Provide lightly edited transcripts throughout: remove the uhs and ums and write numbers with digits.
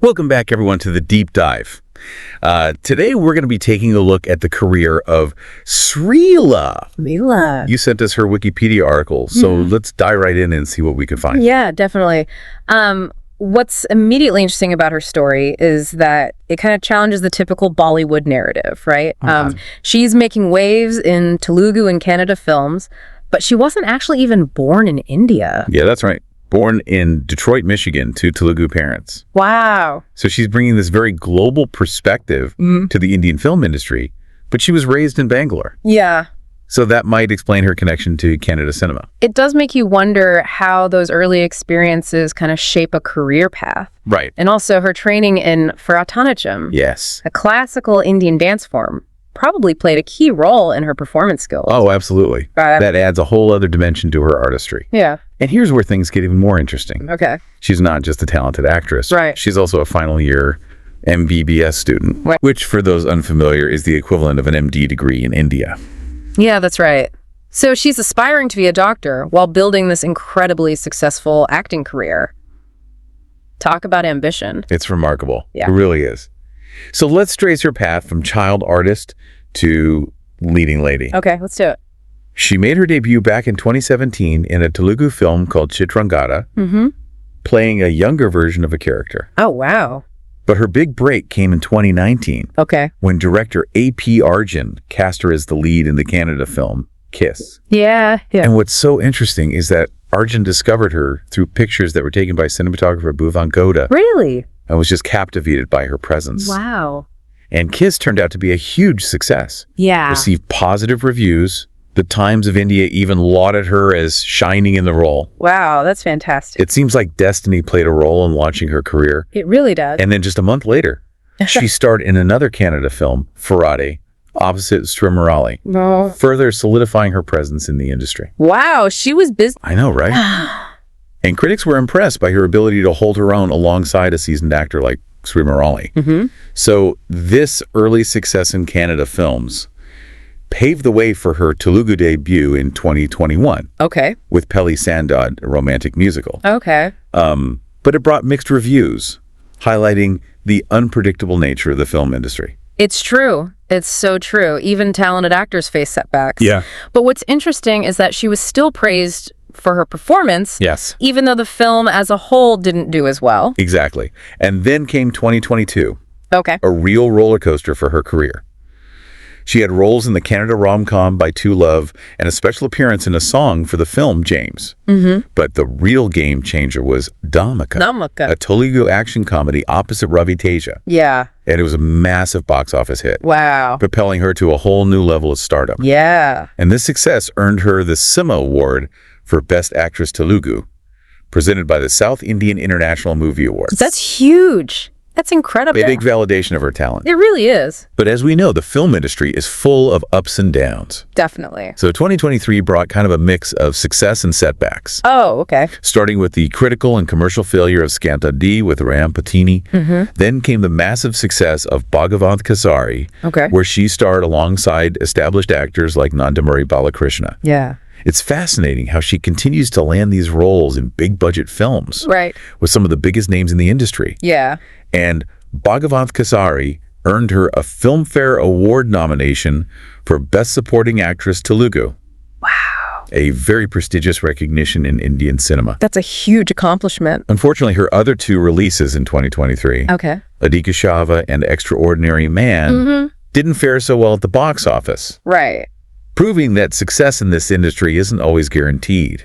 Welcome back, everyone, to the Deep Dive. Today, we're going to be taking a look at the career of Sreeleela. Sreeleela. You sent us her Wikipedia article, so let's dive right in and see what we can find. Yeah, definitely. What's immediately interesting about her story is that it kind of challenges the typical Bollywood narrative, right? She's making waves in Telugu and Kannada films, but she wasn't actually even born in India. Yeah, that's right. Born in Detroit, Michigan, to Telugu parents. Wow. So she's bringing this very global perspective to the Indian film industry, but she was raised in Bangalore. Yeah. So that might explain her connection to Kannada cinema. It does make you wonder how those early experiences kind of shape a career path. Right. And also her training in Bharatanatyam, Yes. a classical Indian dance form, probably played a key role in her performance skills. Oh, absolutely. That adds a whole other dimension to her artistry. Yeah. And here's where things get even more interesting. Okay. She's not just a talented actress. Right. She's also a final year MBBS student, Right. which, for those unfamiliar, is the equivalent of an MD degree in India. Yeah, that's right. So she's aspiring to be a doctor while building this incredibly successful acting career. Talk about ambition. It's remarkable. Yeah. It really is. So let's trace her path from child artist to leading lady. Okay, let's do it. She made her debut back in 2017 in a Telugu film called Chitrangada, playing a younger version of a character. Oh, wow. But her big break came in 2019 Okay. when director A.P. Arjun cast her as the lead in the Kannada film Kiss. Yeah. And what's so interesting is that Arjun discovered her through pictures that were taken by cinematographer Bhuvan Goda Really? and was just captivated by her presence. Wow. And Kiss turned out to be a huge success. Yeah. Received positive reviews. The Times of India even lauded her as shining in the role. Wow, that's fantastic. It seems like destiny played a role in launching her career. It really does. And then just a month later, she starred in another Kannada film, Farade, opposite Sreeleela, No. further solidifying her presence in the industry. Wow, she was busy. I know, right? And critics were impressed by her ability to hold her own alongside a seasoned actor like Sreeleela. So this early success in Kannada films paved the way for her Telugu debut in 2021 Okay. with Pelli SandaD, a romantic musical. Okay. But it brought mixed reviews, highlighting the unpredictable nature of the film industry. It's true. It's so true. Even talented actors face setbacks. Yeah. But what's interesting is that she was still praised for her performance, Yes. even though the film as a whole didn't do as well. Exactly. And then came 2022, Okay. a real roller coaster for her career. She had roles in the Kannada rom-com By Two Love and a special appearance in a song for the film James. But the real game changer was Dhamaka, Dhamaka. a Telugu action comedy opposite Ravi Teja. Yeah. And it was a massive box office hit, Wow. propelling her to a whole new level of stardom. Yeah. And this success earned her the SIIMA Award for Best Actress Telugu, presented by the South Indian International Movie Awards. That's huge. That's incredible. A big validation of her talent. It really is. But as we know, the film industry is full of ups and downs. Definitely. So 2023 brought kind of a mix of success and setbacks, Oh, okay. starting with the critical and commercial failure of Skanda and Bhagavanth with Ram Patini. Then came the massive success of Bhagavanth Kesari, Okay. where she starred alongside established actors like Nandamuri Balakrishna. Yeah. It's fascinating how she continues to land these roles in big-budget films Right. with some of the biggest names in the industry. Yeah. And Bhagavanth Kesari earned her a Filmfare Award nomination for Best Supporting Actress Telugu. Wow. A very prestigious recognition in Indian cinema. That's a huge accomplishment. Unfortunately, her other two releases in 2023, Okay. Adika Shava and Extraordinary Man, didn't fare so well at the box office, Right. proving that success in this industry isn't always guaranteed,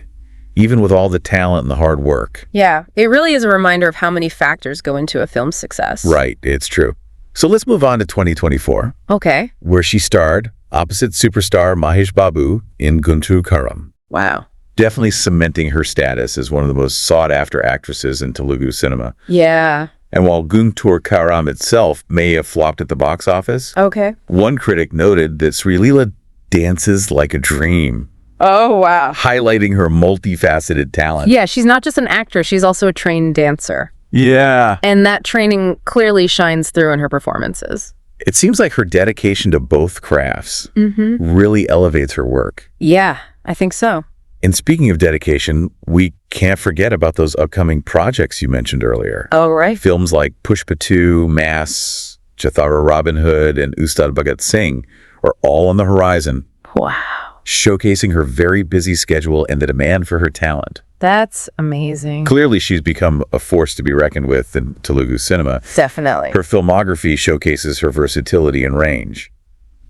even with all the talent and the hard work. Yeah. It really is a reminder of how many factors go into a film's success. Right, it's true. So let's move on to 2024, Okay. where she starred opposite superstar Mahesh Babu in Guntur Kaaram, Wow. definitely cementing her status as one of the most sought-after actresses in Telugu cinema. Yeah. And while Guntur Kaaram itself may have flopped at the box office, Okay. one critic noted that Sreeleela dances like a dream, Oh, wow. highlighting her multifaceted talent. Yeah, she's not just an actress, she's also a trained dancer. Yeah. And that training clearly shines through in her performances. It seems like her dedication to both crafts really elevates her work. Yeah, I think so. And speaking of dedication, we can't forget about those upcoming projects you mentioned earlier. Oh, right. Films like Pushpa 2, Mass, Chathara Robin Hood, and Ustad Bhagat Singh are all on the horizon. Wow. Showcasing her very busy schedule and the demand for her talent. That's amazing. Clearly, she's become a force to be reckoned with in Telugu cinema. Definitely. Her filmography showcases her versatility and range.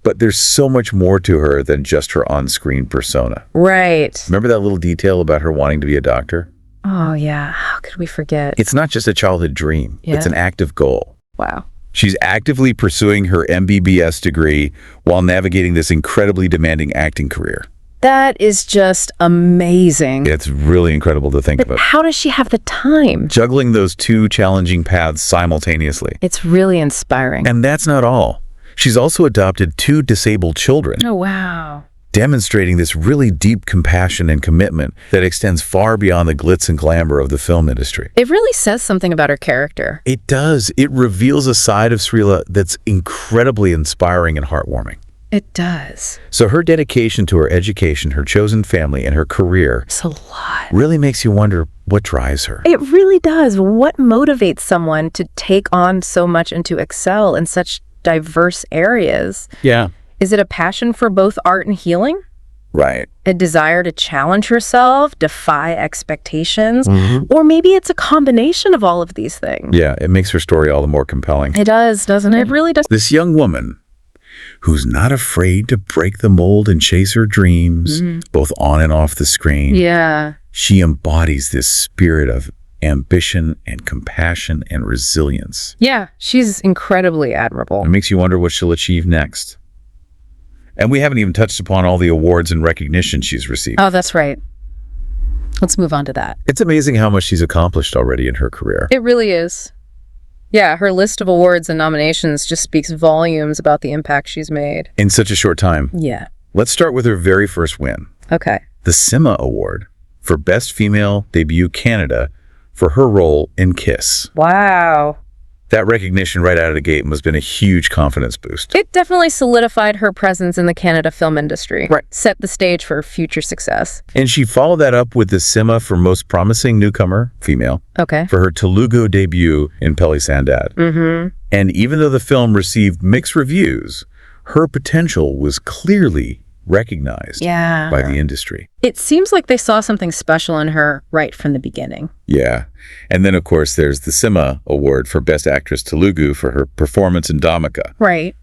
But there's so much more to her than just her on-screen persona. Right. Remember that little detail about her wanting to be a doctor? Oh, yeah. How could we forget? It's not just a childhood dream. Yeah. It's an active goal. Wow. She's actively pursuing her MBBS degree while navigating this incredibly demanding acting career. That is just amazing. It's really incredible to think about. How does she have the time? Juggling those two challenging paths simultaneously. It's really inspiring. And that's not all. She's also adopted 2 disabled children, Oh, wow. demonstrating this really deep compassion and commitment that extends far beyond the glitz and glamour of the film industry. It really says something about her character. It does. It reveals a side of Sreeleela that's incredibly inspiring and heartwarming. It does. So her dedication to her education, her chosen family, and her career It's a lot. really makes you wonder what drives her. It really does. What motivates someone to take on so much and to excel in such diverse areas? Yeah. Is it a passion for both art and healing? Right. A desire to challenge herself, defy expectations? Or maybe it's a combination of all of these things. Yeah, it makes her story all the more compelling. It does, doesn't it? It really does. This young woman who's not afraid to break the mold and chase her dreams, both on and off the screen. Yeah. She embodies this spirit of ambition and compassion and resilience. Yeah, she's incredibly admirable. It makes you wonder what she'll achieve next. And we haven't even touched upon all the awards and recognition she's received. Oh, that's right. Let's move on to that. It's amazing how much she's accomplished already in her career. It really is. Yeah, her list of awards and nominations just speaks volumes about the impact she's made. In such a short time. Yeah. Let's start with her very first win. Okay. The SIIMA Award for Best Female Debut Canada for her role in Kiss. Wow. That recognition right out of the gate must have been a huge confidence boost. It definitely solidified her presence in the Canada film industry. Right. Set the stage for future success. And she followed that up with the SIIMA for Most Promising Newcomer, female, Okay. for her Telugu debut in Pelli SandaD. And even though the film received mixed reviews, her potential was clearly recognized Yeah. by the industry. It seems like they saw something special in her right from the beginning. Yeah. And then, of course, there's the SIIMA Award for Best Actress Telugu for her performance in Dhamaka. Right.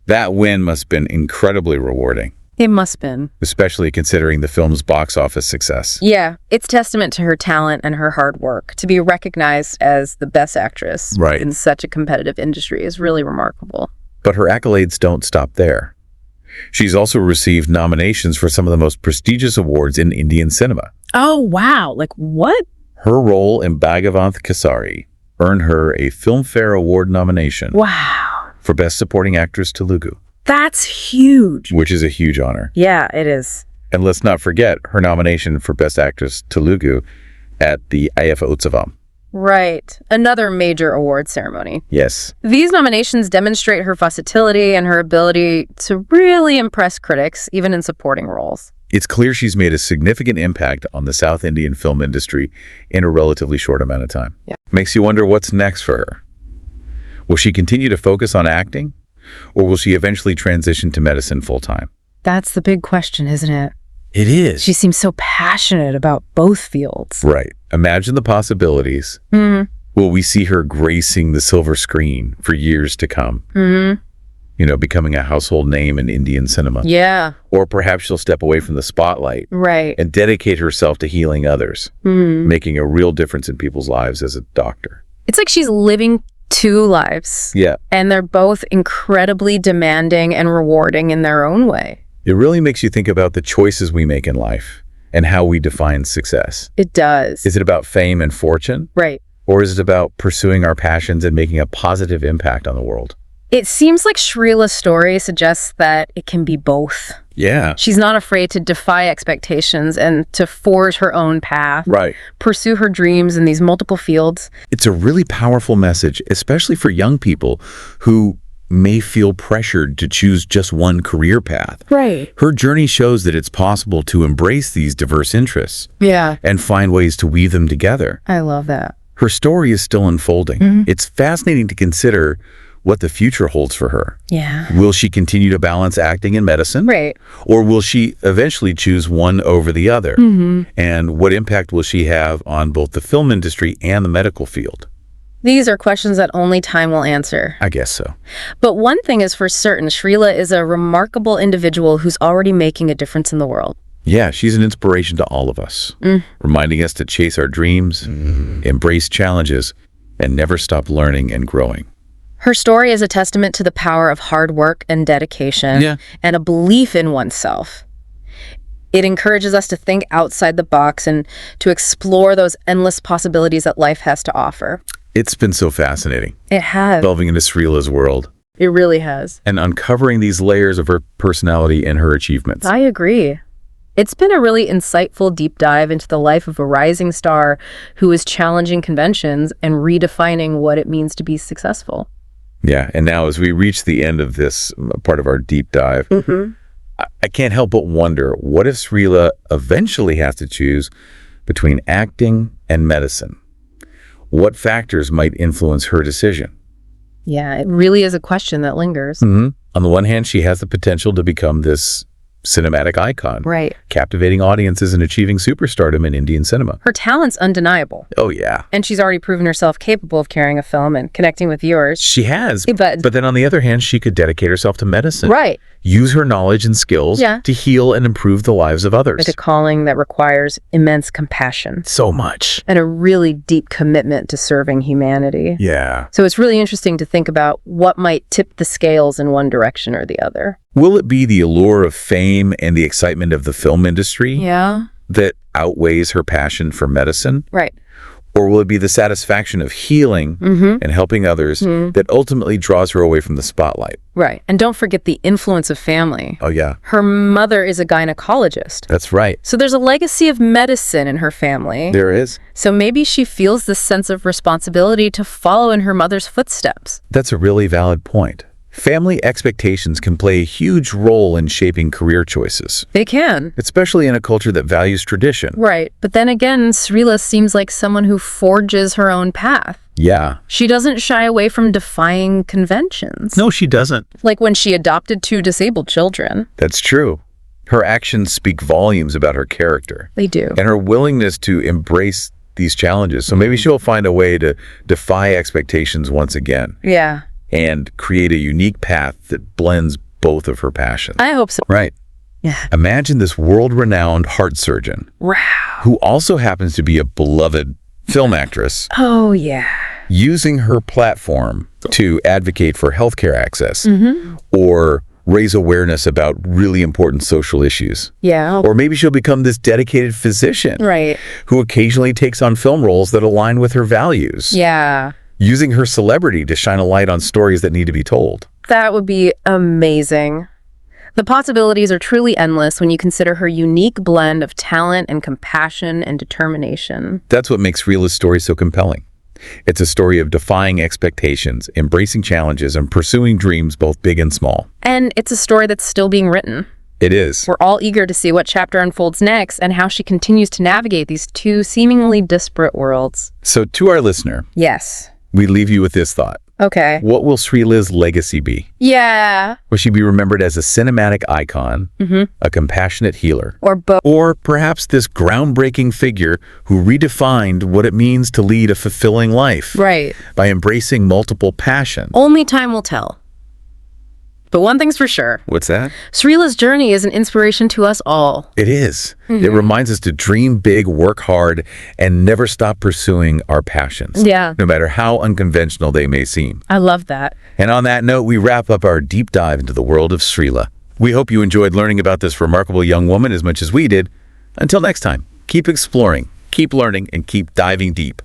That win must have been incredibly rewarding, It must have been. especially considering the film's box office success. Yeah, it's testament to her talent and her hard work. To be recognized as the best actress Right. in such a competitive industry is really remarkable. But her accolades don't stop there. She's also received nominations for some of the most prestigious awards in Indian cinema. Oh, wow. Like what? Her role in Bhagavanth Kesari earned her a Filmfare Award nomination Wow. for Best Supporting Actress Telugu, That's huge. which is a huge honor. Yeah, it is. And let's not forget her nomination for Best Actress Telugu at the IFA Utsavam. Right. Another major award ceremony. Yes. These nominations demonstrate her versatility and her ability to really impress critics, even in supporting roles. It's clear she's made a significant impact on the South Indian film industry in a relatively short amount of time. Yeah. Makes you wonder what's next for her. Will she continue to focus on acting, or will she eventually transition to medicine full-time? That's the big question, isn't it? It is. She seems so passionate about both fields. Right. Imagine the possibilities. Will we see her gracing the silver screen for years to come? You know, becoming a household name in Indian cinema. Yeah, Or perhaps she'll step away from the spotlight right. and dedicate herself to healing others, making a real difference in people's lives as a doctor. It's like she's living two lives. Yeah. And they're both incredibly demanding and rewarding in their own way. It really makes you think about the choices we make in life and how we define success. It does. Is it about fame and fortune? Right. Or is it about pursuing our passions and making a positive impact on the world? It seems like Sreeleela's story suggests that it can be both. Yeah. She's not afraid to defy expectations and to forge her own path, Right. pursue her dreams in these multiple fields. It's a really powerful message, especially for young people who may feel pressured to choose just one career path. Right. Her journey shows that it's possible to embrace these diverse interests and find ways to weave them together. I love that. Her story is still unfolding. It's fascinating to consider what the future holds for her. Yeah. Will she continue to balance acting and medicine? Right. Or will she eventually choose one over the other? And what impact will she have on both the film industry and the medical field? These are questions that only time will answer. I guess so. But one thing is for certain, Sreeleela is a remarkable individual who's already making a difference in the world. Yeah, she's an inspiration to all of us, reminding us to chase our dreams, embrace challenges, and never stop learning and growing. Her story is a testament to the power of hard work and dedication and a belief in oneself. It encourages us to think outside the box and to explore those endless possibilities that life has to offer. It's been so fascinating. It has. Delving into Sreeleela's world. It really has. And uncovering these layers of her personality and her achievements. I agree. It's been a really insightful deep dive into the life of a rising star who is challenging conventions and redefining what it means to be successful. Yeah, and now as we reach the end of this part of our deep dive, I can't help but wonder, what if Sreeleela eventually has to choose between acting and medicine? What factors might influence her decision? Yeah, it really is a question that lingers. On the one hand, she has the potential to become this cinematic icon, Right. captivating audiences and achieving superstardom in Indian cinema. Her talent's undeniable. Oh, yeah. And she's already proven herself capable of carrying a film and connecting with viewers. She has. But then on the other hand, she could dedicate herself to medicine. Right. Use her knowledge and skills to heal and improve the lives of others. It's a calling that requires immense compassion. So much. And a really deep commitment to serving humanity. Yeah. So it's really interesting to think about what might tip the scales in one direction or the other. Will it be the allure of fame and the excitement of the film industry that outweighs her passion for medicine? Right. Or will it be the satisfaction of healing and helping others that ultimately draws her away from the spotlight? Right. And don't forget the influence of family. Oh, yeah. Her mother is a gynecologist. That's right. So there's a legacy of medicine in her family. There is. So maybe she feels this sense of responsibility to follow in her mother's footsteps. That's a really valid point. Family expectations can play a huge role in shaping career choices. They can. Especially in a culture that values tradition. Right. But then again, Sreeleela seems like someone who forges her own path. Yeah. She doesn't shy away from defying conventions. No, she doesn't. Like when she adopted 2 disabled children. That's true. Her actions speak volumes about her character. They do. And her willingness to embrace these challenges. So maybe she'll find a way to defy expectations once again. Yeah. And create a unique path that blends both of her passions. I hope so. Right. Yeah. Imagine this world-renowned heart surgeon who also happens to be a beloved film actress. Oh, yeah. Using her platform to advocate for healthcare access or raise awareness about really important social issues. Yeah. Or maybe she'll become this dedicated physician who occasionally takes on film roles that align with her values. Yeah. Using her celebrity to shine a light on stories that need to be told. That would be amazing. The possibilities are truly endless when you consider her unique blend of talent and compassion and determination. That's what makes Sreeleela's story so compelling. It's a story of defying expectations, embracing challenges, and pursuing dreams both big and small. And it's a story that's still being written. It is. We're all eager to see what chapter unfolds next and how she continues to navigate these 2 seemingly disparate worlds. So to our listener, yes, we leave you with this thought. Okay. What will Sreeleela's legacy be? Yeah. Will she be remembered as a cinematic icon, a compassionate healer? Or both. Or perhaps this groundbreaking figure who redefined what it means to lead a fulfilling life. Right. By embracing multiple passions. Only time will tell. But one thing's for sure. What's that? Sreeleela's journey is an inspiration to us all. It is. It reminds us to dream big, work hard, and never stop pursuing our passions. Yeah. No matter how unconventional they may seem. I love that. And on that note, we wrap up our deep dive into the world of Sreeleela. We hope you enjoyed learning about this remarkable young woman as much as we did. Until next time, keep exploring, keep learning, and keep diving deep.